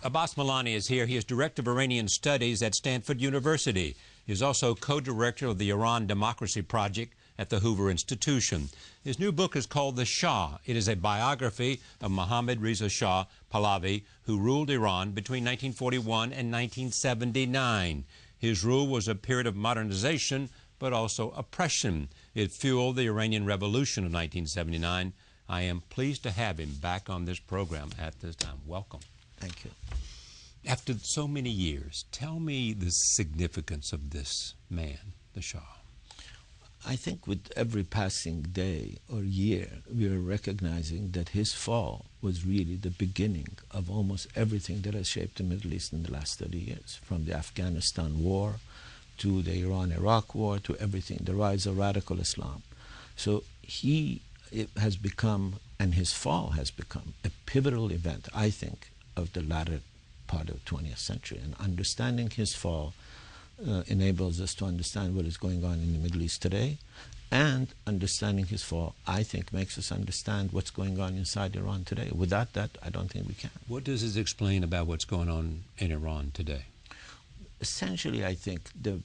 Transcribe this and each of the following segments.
Abbas Milani is here. He is Director of Iranian Studies at Stanford University. He is also co-director of the Iran Democracy Project at the Hoover Institution. His new book is called The Shah. It is a biography of Mohammad Reza Shah Pahlavi, who ruled Iran between 1941 and 1979. His rule was a period of modernization, but also oppression. It fueled the Iranian Revolution of 1979. I am pleased to have him back on this program at this time. Welcome. Thank you. After so many years, tell me the significance of this man, the Shah. I think with every passing day or year, we are recognizing that his fall was really the beginning of almost everything that has shaped the Middle East in the last 30 years, from the Afghanistan war to the Iran-Iraq war to everything, the rise of radical Islam. So it has become, and his fall has become, a pivotal event, I think, of the latter part of the 20th century. And understanding his fall enables us to understand what is going on in the Middle East today, and understanding his fall, I think, makes us understand what's going on inside Iran today. Without that, I don't think we can. What does this explain about what's going on in Iran today? Essentially, I think the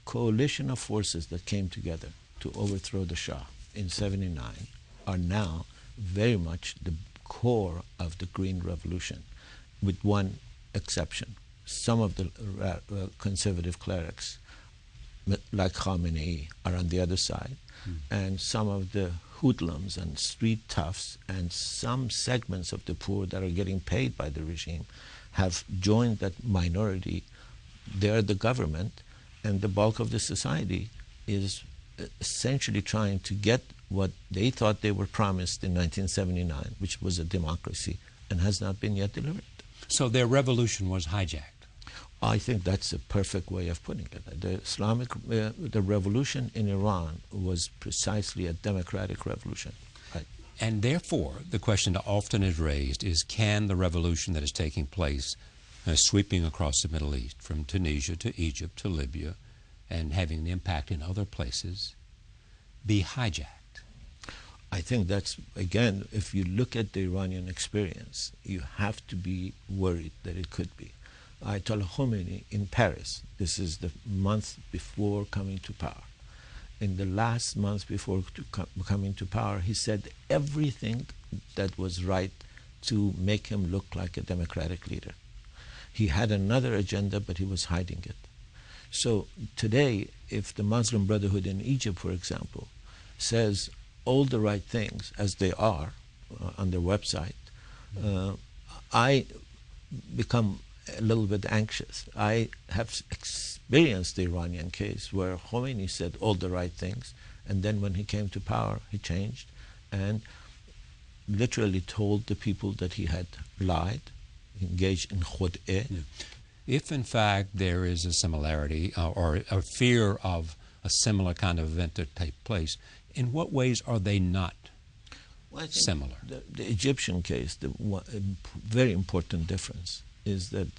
coalition of forces that came together to overthrow the Shah in '79 are now very much the core of the Green Revolution, with one exception. Some of the conservative clerics, like Khamenei, are on the other side, and some of the hoodlums and street toughs and some segments of the poor that are getting paid by the regime have joined that minority. They're the government, and the bulk of the society is essentially trying to get what they thought they were promised in 1979, which was a democracy, and has not been yet delivered. So their revolution was hijacked. I think that's a perfect way of putting it. The revolution in Iran was precisely a democratic revolution. And therefore, the question that often is raised is, can the revolution that is taking place, sweeping across the Middle East, from Tunisia to Egypt to Libya, and having an impact in other places, be hijacked? I think that's, again, if you look at the Iranian experience, you have to be worried that it could be. Ayatollah Khomeini in Paris, this is the month before coming to power. In the last month before coming to power, he said everything that was right to make him look like a democratic leader. He had another agenda, but he was hiding it. So today, if the Muslim Brotherhood in Egypt, for example, says all the right things, as they are on their website, I become a little bit anxious. I have experienced the Iranian case where Khomeini said all the right things, and then when he came to power, he changed and literally told the people that he had lied, engaged in khud'e. Yeah. If in fact there is a similarity or a fear of a similar kind of event to take place, in what ways are they not similar? The Egyptian case, the very important difference is that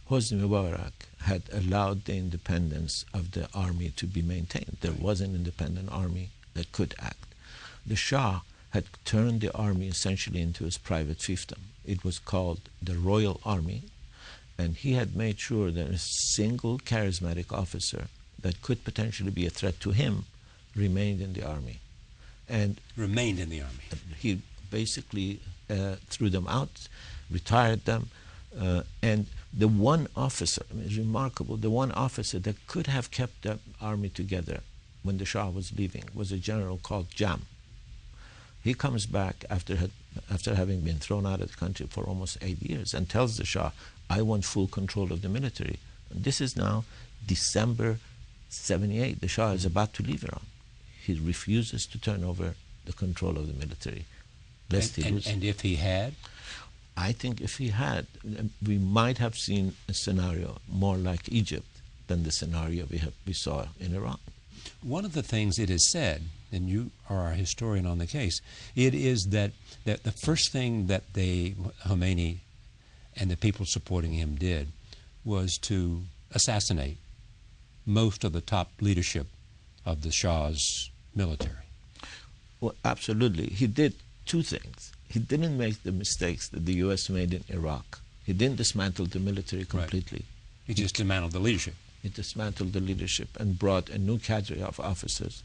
Hosni Mubarak had allowed the independence of the army to be maintained. There was an independent army that could act. The Shah had turned the army essentially into his private fiefdom. It was called the Royal Army, and he had made sure that a single charismatic officer that could potentially be a threat to him remained in the army. And remained in the army. He basically threw them out, retired them, and the one officer, I mean, it's remarkable, the one officer that could have kept the army together when the Shah was leaving was a general called Jam. He comes back after having been thrown out of the country for almost 8 years and tells the Shah, I want full control of the military. And this is now December '78. The Shah is about to leave Iran. He refuses to turn over the control of the military, lest he loses. And if he had? I think if he had, we might have seen a scenario more like Egypt than the scenario we saw in Iran. One of the things it is said, and you are a historian on the case, it is that the first thing that Khomeini and the people supporting him did was to assassinate most of the top leadership of the Shah's military. Well, absolutely. He did two things. He didn't make the mistakes that the U.S. made in Iraq. He didn't dismantle the military completely. Right. He just dismantled the leadership. He dismantled the leadership and brought a new cadre of officers.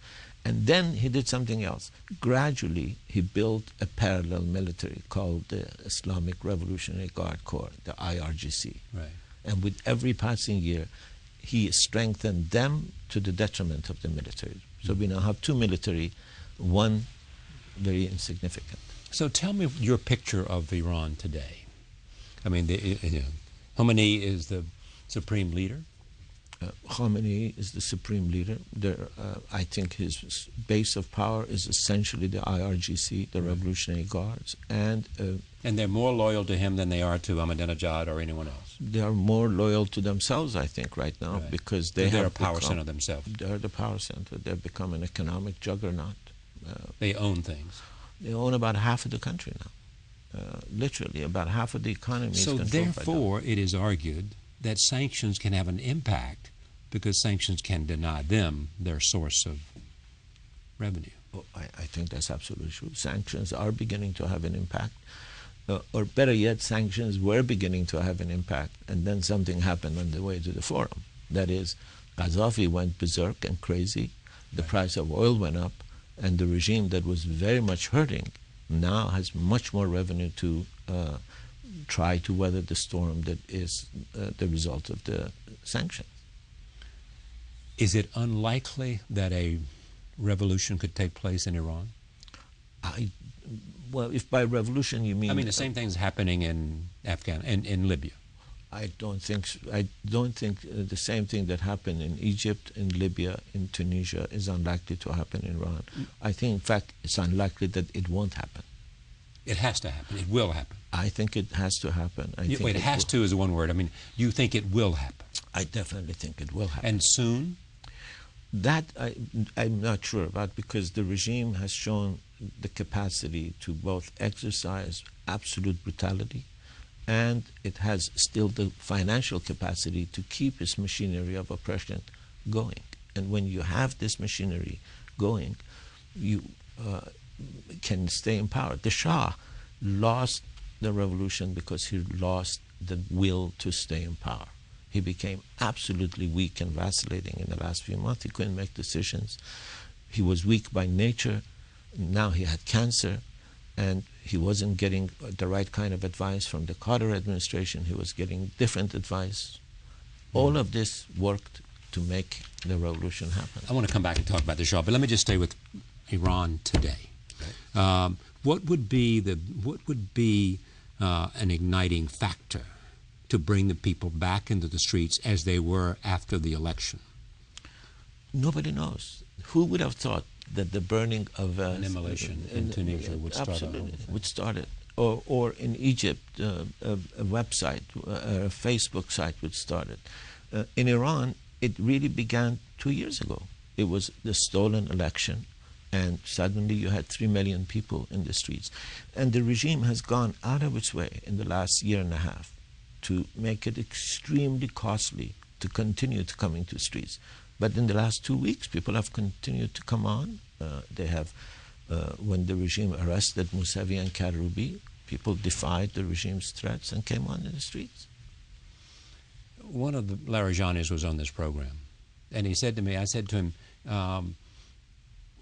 And then he did something else. Gradually, he built a parallel military called the Islamic Revolutionary Guard Corps, the IRGC. Right. And with every passing year, he strengthened them to the detriment of the military. So we now have two military, one very insignificant. So tell me your picture of Iran today. I mean, Khomeini is the supreme leader. Khomeini is the supreme leader. I think his base of power is essentially the IRGC, the Revolutionary Guards, and they're more loyal to him than they are to Ahmadinejad or anyone else. They are more loyal to themselves, I think, right now, right. because they're a power center themselves. They're the power center. They've become an economic juggernaut. They own things. They own about half of the country now. Literally, about half of the economy is controlled by them. So therefore, it is argued that sanctions can have an impact because sanctions can deny them their source of revenue. Well, I think that's absolutely true. Sanctions are beginning to have an impact. Or better yet, sanctions were beginning to have an impact, and then something happened on the way to the forum. That is, Gaddafi went berserk and crazy, the price of oil went up, and the regime that was very much hurting now has much more revenue to try to weather the storm that is the result of the sanctions. Is it unlikely that a revolution could take place in Iran? Well, if by revolution you mean... I mean, the same thing's happening in in Libya. I don't think so. I don't think the same thing that happened in Egypt, in Libya, in Tunisia is unlikely to happen in Iran. I think, in fact, it's unlikely that it won't happen. It has to happen. It will happen. I think it has to happen. Wait, it has to is one word. I mean, you think it will happen? I definitely think it will happen. And soon? That I'm not sure about, because the regime has shown the capacity to both exercise absolute brutality, and it has still the financial capacity to keep its machinery of oppression going. And when you have this machinery going, you can stay in power. The Shah lost the revolution because he lost the will to stay in power. He became absolutely weak and vacillating in the last few months. He couldn't make decisions. He was weak by nature. Now he had cancer, and he wasn't getting the right kind of advice from the Carter administration. He was getting different advice. All of this worked to make the revolution happen. I want to come back and talk about the Shah, but let me just stay with Iran today. What would be an igniting factor to bring the people back into the streets as they were after the election? Nobody knows. Who would have thought that the burning of an immolation in Tunisia would start would start it, or in Egypt a website, a Facebook site would start it. In Iran, it really began 2 years ago. It was the stolen election, and suddenly you had 3 million people in the streets, and the regime has gone out of its way in the last year and a half to make it extremely costly to continue to come into the streets. But in the last 2 weeks, people have continued to come on. They have, when the regime arrested Mousavi and Karoubi, people defied the regime's threats and came on in the streets. One of the Larajanis was on this program, and he said to me, I said to him,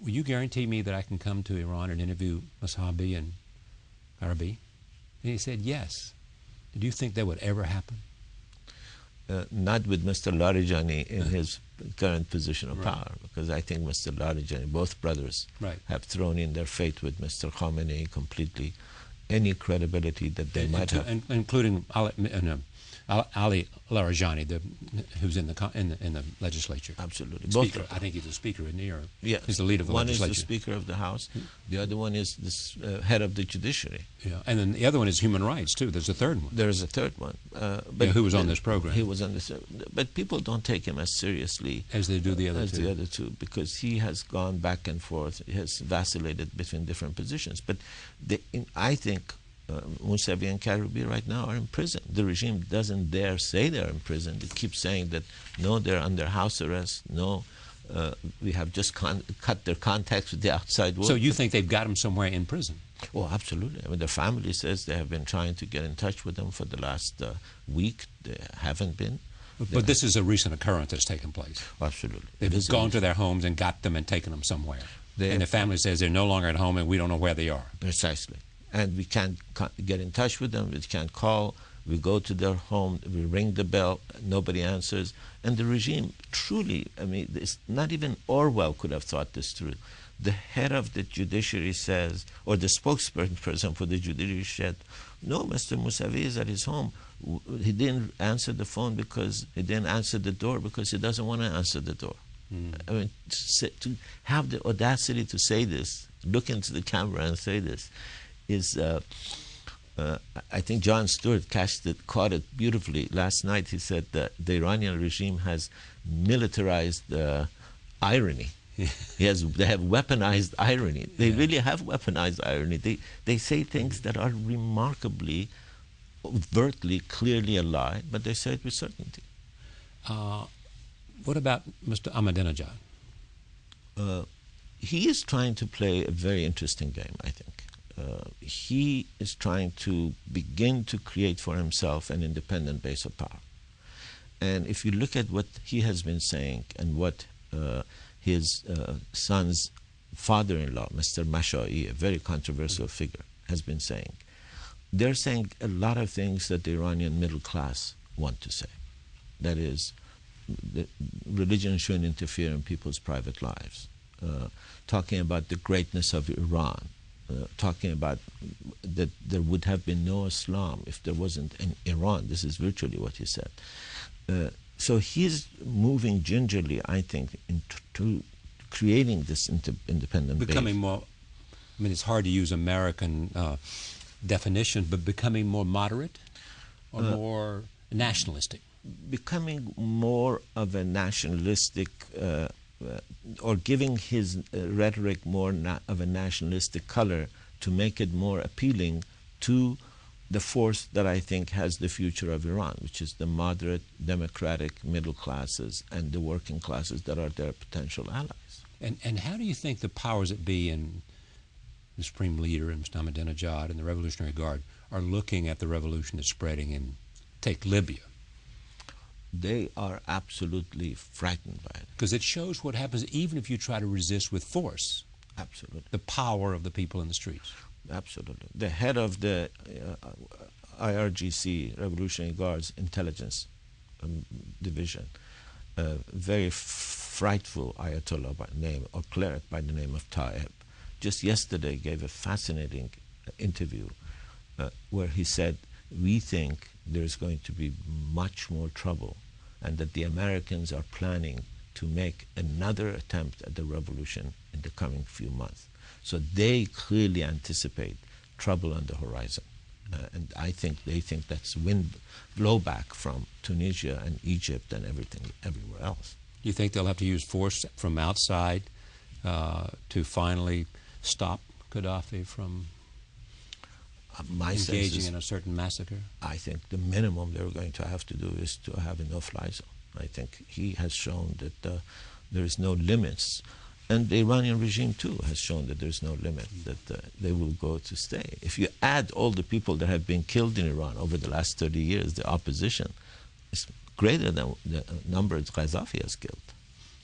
will you guarantee me that I can come to Iran and interview Mousavi and Karoubi? And he said, yes. Do you think that would ever happen? Not with Mr. Larijani in his current position of power, because I think Mr. Larijani, both brothers, have thrown in their faith with Mr. Khomeini completely. Any credibility that they might have, including Ali Larijani, who's in the legislature. Absolutely, Speaker. Both. I think he's the speaker, isn't he? Or yes, he's the leader of the legislature. One is the Speaker of the House. The other one is the head of the judiciary. Yeah, and then the other one is human rights too. There's a third one. There's a third one. But who was on this program? He was on this, but people don't take him as seriously as they do the other two, because he has gone back and forth. He has vacillated between different positions. But I think Mousavi and Karoubi right now are in prison. The regime doesn't dare say they're in prison. They keep saying that no, they're under house arrest. No, We have just cut their contacts with the outside world. So you think they've got them somewhere in prison? Oh, absolutely. I mean, the family says they have been trying to get in touch with them for the last week. They haven't been. But this is a recent occurrence that's taken place. Absolutely. They've gone to their homes and got them and taken them somewhere. And the family says they're no longer at home and we don't know where they are. Precisely. And we can't get in touch with them. We can't call. We go to their home. We ring the bell. Nobody answers. And the regime truly, I mean, it's not even Orwell could have thought this through. The head of the judiciary says, or the spokesperson for the judiciary said, no, Mr. Mousavi is at his home. He didn't answer the phone because he didn't answer the door because he doesn't want to answer the door. I mean, to have the audacity to say this, look into the camera and say this, is, I think Jon Stewart caught it beautifully. Last night he said that the Iranian regime has militarized irony. They have weaponized irony. They really have weaponized irony. They say things that are remarkably, overtly, clearly a lie, but they say it with certainty. What about Mr. Ahmadinejad? He is trying to play a very interesting game, I think. He is trying to begin to create for himself an independent base of power. And if you look at what he has been saying and what his son's father-in-law, Mr. Mashai, a very controversial figure, has been saying, they're saying a lot of things that the Iranian middle class want to say. That is, religion shouldn't interfere in people's private lives. Talking about the greatness of Iran. Talking about that there would have been no Islam if there wasn't an Iran. This is virtually what he said. So he's moving gingerly, I think, into creating this independent becoming base. More, I mean, it's hard to use American definition, but becoming more moderate or more nationalistic? Becoming more of a nationalistic, or giving his rhetoric more of a nationalistic color to make it more appealing to the force that I think has the future of Iran, which is the moderate, democratic middle classes and the working classes that are their potential allies. And how do you think the powers that be and the Supreme Leader and Mr. Ahmadinejad and the Revolutionary Guard are looking at the revolution that's spreading in, take Libya? They are absolutely frightened by it. Because it shows what happens even if you try to resist with force. Absolutely. The power of the people in the streets. Absolutely. The head of the IRGC, Revolutionary Guards Intelligence Division, a very frightful Ayatollah by name, or cleric by the name of Taeb, just yesterday gave a fascinating interview where he said, we think there's going to be much more trouble and that the Americans are planning to make another attempt at the revolution in the coming few months. So they clearly anticipate trouble on the horizon. And I think they think that's blowback from Tunisia and Egypt and everywhere else. You think they'll have to use force from outside to finally stop Gaddafi from engaging in a certain massacre? I think the minimum they're going to have to do is to have a no-fly zone. I think he has shown that there is no limits. And the Iranian regime, too, has shown that there's no limit, that they will go to stay. If you add all the people that have been killed in Iran over the last 30 years, the opposition is greater than the number Gaddafi has killed.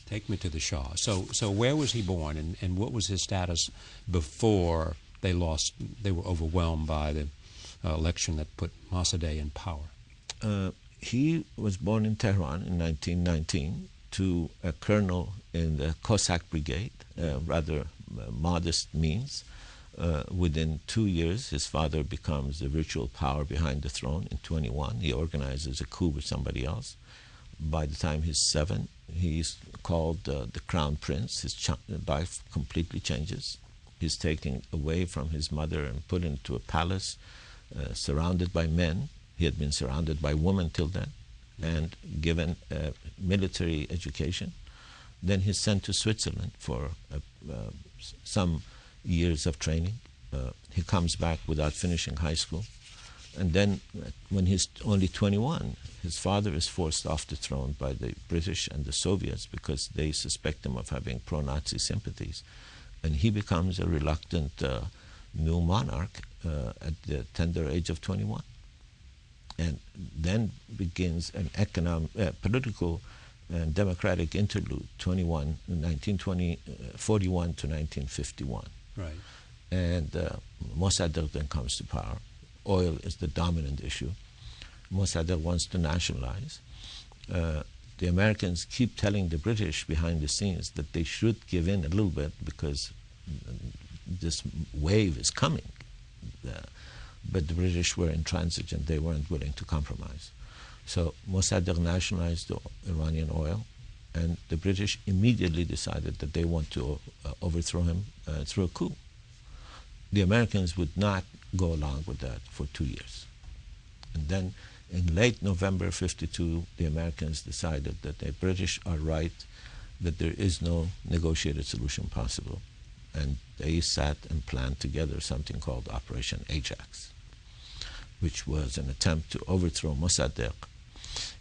Take me to the Shah. So where was he born, and what was his status before they were overwhelmed by the election that put Mossadegh in power? He was born in Tehran in 1919 to a colonel in the Cossack Brigade, rather modest means. Within 2 years, his father becomes the virtual power behind the throne. In 21, he organizes a coup with somebody else. By the time he's 7, he's called the Crown Prince. His life completely changes. He's taken away from his mother and put into a palace, surrounded by men. He had been surrounded by women till then, and given a military education. Then he's sent to Switzerland for some years of training. He comes back without finishing high school. And then when he's only 21, his father is forced off the throne by the British and the Soviets because they suspect him of having pro-Nazi sympathies. And he becomes a reluctant new monarch at the tender age of 21. And then begins an political and democratic interlude, 1941 to 1951. Right. And Mossadegh then comes to power. Oil is the dominant issue. Mossadegh wants to nationalize. The Americans keep telling the British behind the scenes that they should give in a little bit because this wave is coming. But the British were intransigent. They weren't willing to compromise. So Mossadegh nationalized the Iranian oil, and the British immediately decided that they want to overthrow him through a coup. The Americans would not go along with that for 2 years. And then in late November '52, the Americans decided that the British are right, that there is no negotiated solution possible. And they sat and planned together something called Operation Ajax, which was an attempt to overthrow Mossadegh.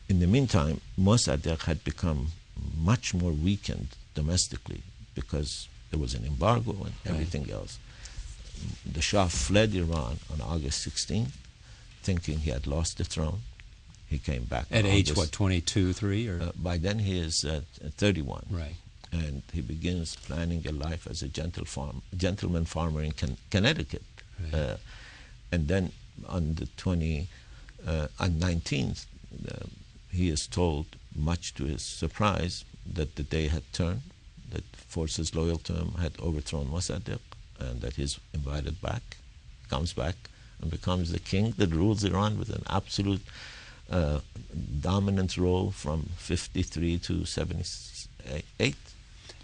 In the meantime, Mossadegh had become much more weakened domestically because there was an embargo and everything else. The Shah fled Iran on August 16th, thinking he had lost the throne. He came back. At age, what, 22, 3? Or? By then he is 31. Right. And he begins planning a life as a gentleman farmer in Connecticut. Right. And then on the 19th, he is told, much to his surprise, that the day had turned, that forces loyal to him had overthrown Mossadegh, and that he's invited back, comes back, and becomes the king that rules Iran with an absolute dominant role from 53 to 78.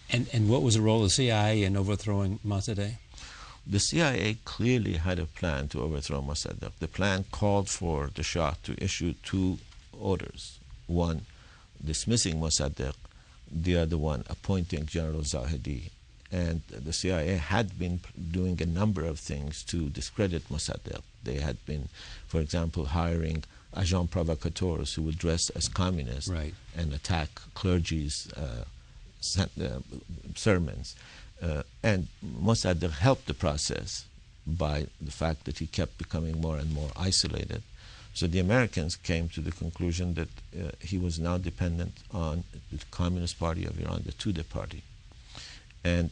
And what was the role of the CIA in overthrowing Mossadegh? The CIA clearly had a plan to overthrow Mossadegh. The plan called for the Shah to issue 2 orders. One, dismissing Mossadegh, the other one, appointing General Zahedi. And the CIA had been doing a number of things to discredit Mossadegh. They had been, for example, hiring agents provocateurs who would dress as communists and attack clergy's sermons. And Mossadegh helped the process by the fact that he kept becoming more and more isolated. So the Americans came to the conclusion that he was now dependent on the Communist Party of Iran, the Tudeh party. And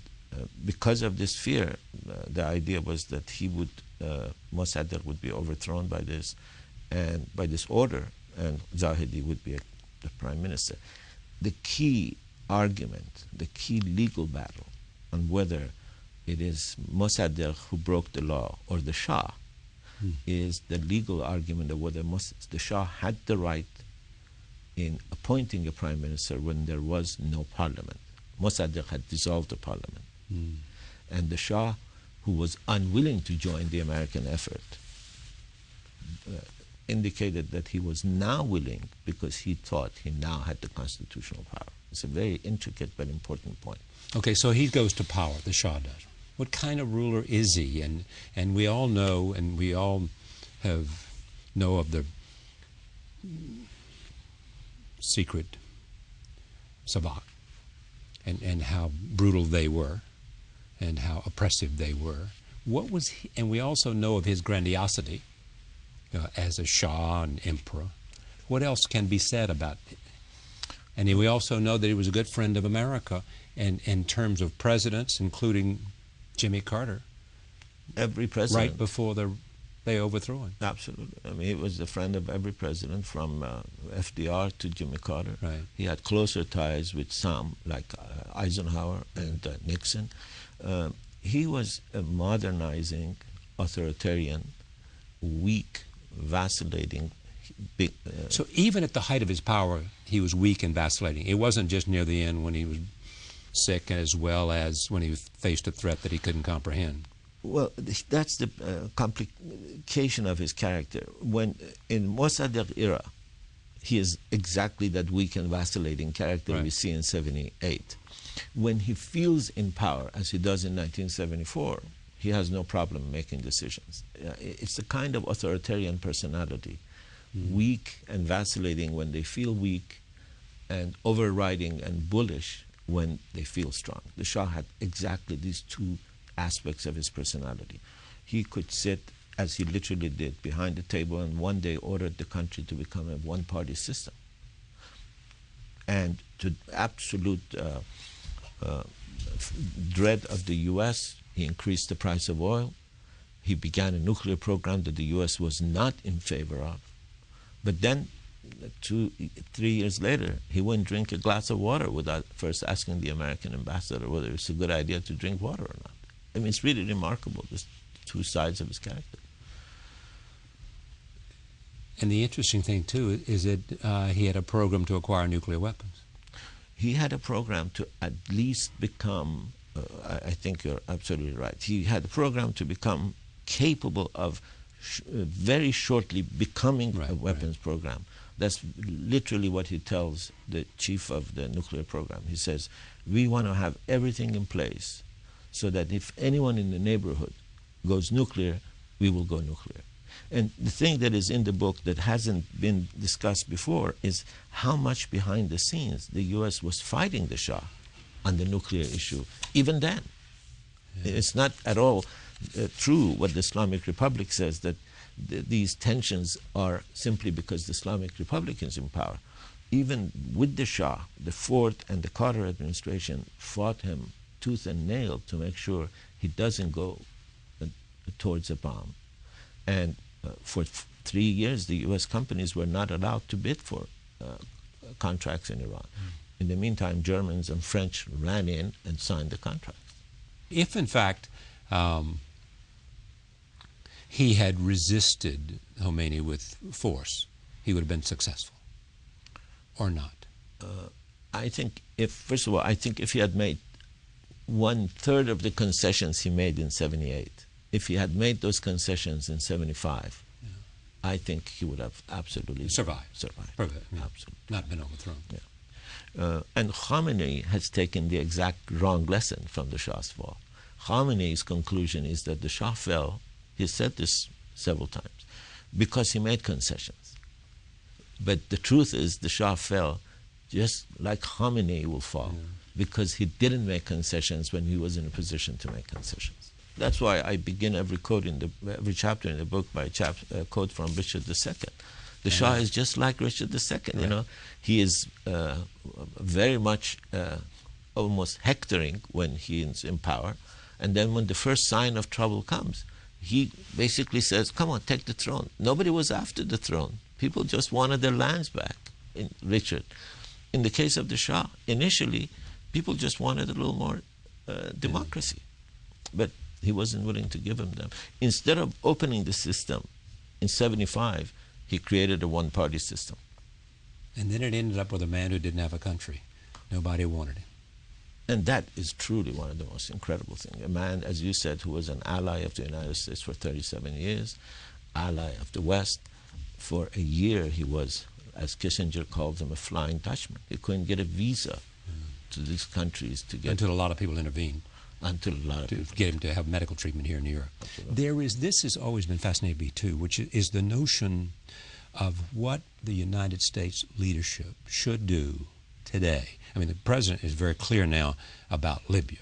because of this fear, the idea was that he would, Mossadegh would be overthrown by this order, and Zahedi would be the prime minister. The key argument, the key legal battle on whether it is Mossadegh who broke the law or the Shah is the legal argument of whether the Shah had the right in appointing a prime minister when there was no parliament. Mossadegh had dissolved the parliament. And the Shah, who was unwilling to join the American effort, indicated that he was now willing because he thought he now had the constitutional power. It's a very intricate but important point. Okay, so he goes to power, the Shah does. What kind of ruler is he? And we all know, and we all know of the secret Savak and how brutal they were and how oppressive they were. What was he, and we also know of his grandiosity as a Shah and emperor. What else can be said about it? And we also know that he was a good friend of America, and in terms of presidents, including Jimmy Carter. Every president. Right before they overthrew him. Absolutely. I mean, he was a friend of every president, from FDR to Jimmy Carter. Right. He had closer ties with some, like Eisenhower and Nixon. He was a modernizing, authoritarian, weak, vacillating. So even at the height of his power, he was weak and vacillating. It wasn't just near the end when he was sick, as well as when he faced a threat that he couldn't comprehend. Well, that's the complication of his character. When in Mossadegh era, he is exactly that weak and vacillating character we see in 78. When he feels in power, as he does in 1974, he has no problem making decisions. it's a kind of authoritarian personality, weak and vacillating when they feel weak, and overriding and bullish when they feel strong. The Shah had exactly these two aspects of his personality. He could sit, as he literally did, behind the table and one day ordered the country to become a one-party system. And to absolute dread of the U.S., he increased the price of oil. He began a nuclear program that the U.S. was not in favor of. But then, 2-3 years later, he wouldn't drink a glass of water without first asking the American ambassador whether it's a good idea to drink water or not. I mean, it's really remarkable, this two sides of his character. And the interesting thing, too, is that he had a program to acquire nuclear weapons. He had a program to at least become, I think you're absolutely right, he had a program to become capable of very shortly becoming a weapons program. That's literally what he tells the chief of the nuclear program. He says, we want to have everything in place so that if anyone in the neighborhood goes nuclear, we will go nuclear. And the thing that is in the book that hasn't been discussed before is how much behind the scenes the U.S. was fighting the Shah on the nuclear issue, even then. Yeah. It's not at all true what the Islamic Republic says, that these tensions are simply because the Islamic Republic is in power. Even with the Shah, the Ford and the Carter administration fought him tooth and nail to make sure he doesn't go towards a bomb. And for 3 years, the U.S. companies were not allowed to bid for contracts in Iran. In the meantime, Germans and French ran in and signed the contract. If, in fact, he had resisted Khomeini with force, he would have been successful, or not? I think first of all, I think if he had made 1/3 of the concessions he made in 1978, if he had made those concessions in 1975, I think he would have absolutely survived. Absolutely. Not been overthrown. Yeah. And Khomeini has taken the exact wrong lesson from the Shah's fall. Khomeini's conclusion is that the Shah fell, he said this several times, because he made concessions. But the truth is the Shah fell just like Khomeini will fall, because he didn't make concessions when he was in a position to make concessions. That's why I begin every chapter in the book by a quote from Richard II. The Shah is just like Richard II. You know, he is very much almost hectoring when he is in power, and then when the first sign of trouble comes, he basically says, "Come on, take the throne." Nobody was after the throne; people just wanted their lands back. Richard, in the case of the Shah, initially, people just wanted a little more democracy, but he wasn't willing to give them. Instead of opening the system in 1975, he created a one-party system. And then it ended up with a man who didn't have a country. Nobody wanted him. And that is truly one of the most incredible things. A man, as you said, who was an ally of the United States for 37 years, ally of the West. For a year he was, as Kissinger called him, a Flying Dutchman. He couldn't get a visa to these countries to get... Until a lot of people intervened. Until a lot of people. To get him to have medical treatment here in Europe. Absolutely. This has always been fascinating to me too, which is the notion of what the United States leadership should do today. I mean, the president is very clear now about Libya.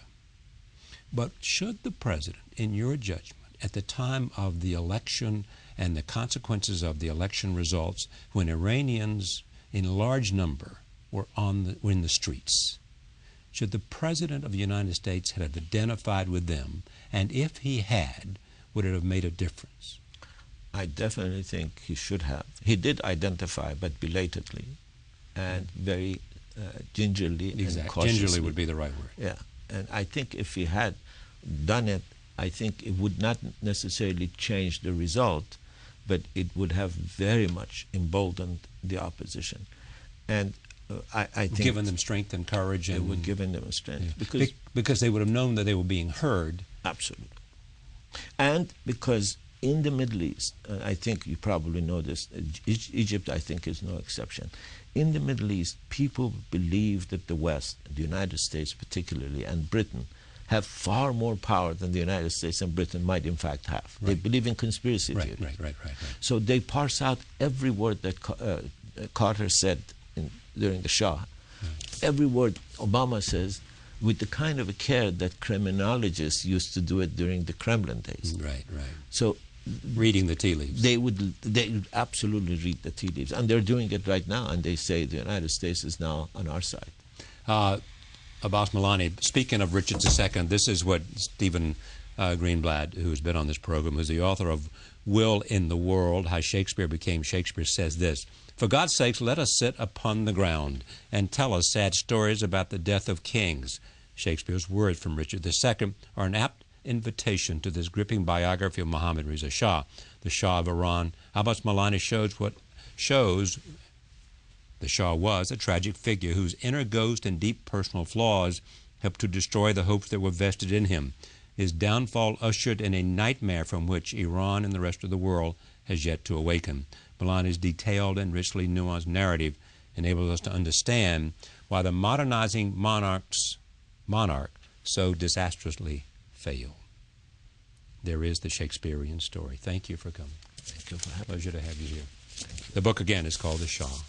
But should the president, in your judgment, at the time of the election and the consequences of the election results, when Iranians in large number were in the streets, should the President of the United States have identified with them, and if he had, would it have made a difference? I definitely think he should have. He did identify, but belatedly, and very gingerly and cautiously. Gingerly would be the right word. Yeah, and I think if he had done it, I think it would not necessarily change the result, but it would have very much emboldened the opposition. And I think given them strength and courage, and it would given them strength, because they would have known that they were being heard. Absolutely, and because in the Middle East, I think you probably know this. Egypt, I think, is no exception. In the Middle East, people believe that the West, the United States particularly, and Britain, have far more power than the United States and Britain might in fact have. They believe in conspiracy theory. Right. So they parse out every word that Carter said during the Shah. Every word Obama says with the kind of a care that criminologists used to do it during the Kremlin days. Right. So reading the tea leaves. They would absolutely read the tea leaves. And they're doing it right now, and they say the United States is now on our side. Abbas Milani, speaking of Richard II, this is what Stephen Greenblatt, who's been on this program, who's the author of Will in the World, How Shakespeare Became Shakespeare, says this: "For God's sakes, let us sit upon the ground and tell us sad stories about the death of kings." Shakespeare's words from Richard II are an apt invitation to this gripping biography of Mohammad Reza Shah, the Shah of Iran. Abbas Milani shows the Shah was a tragic figure whose inner ghost and deep personal flaws helped to destroy the hopes that were vested in him. His downfall ushered in a nightmare from which Iran and the rest of the world has yet to awaken. Milani's detailed and richly nuanced narrative enables us to understand why the modernizing monarch so disastrously failed. There is the Shakespearean story. Thank you for coming. Thank you for having me. Pleasure to have you here. The book again is called The Shah.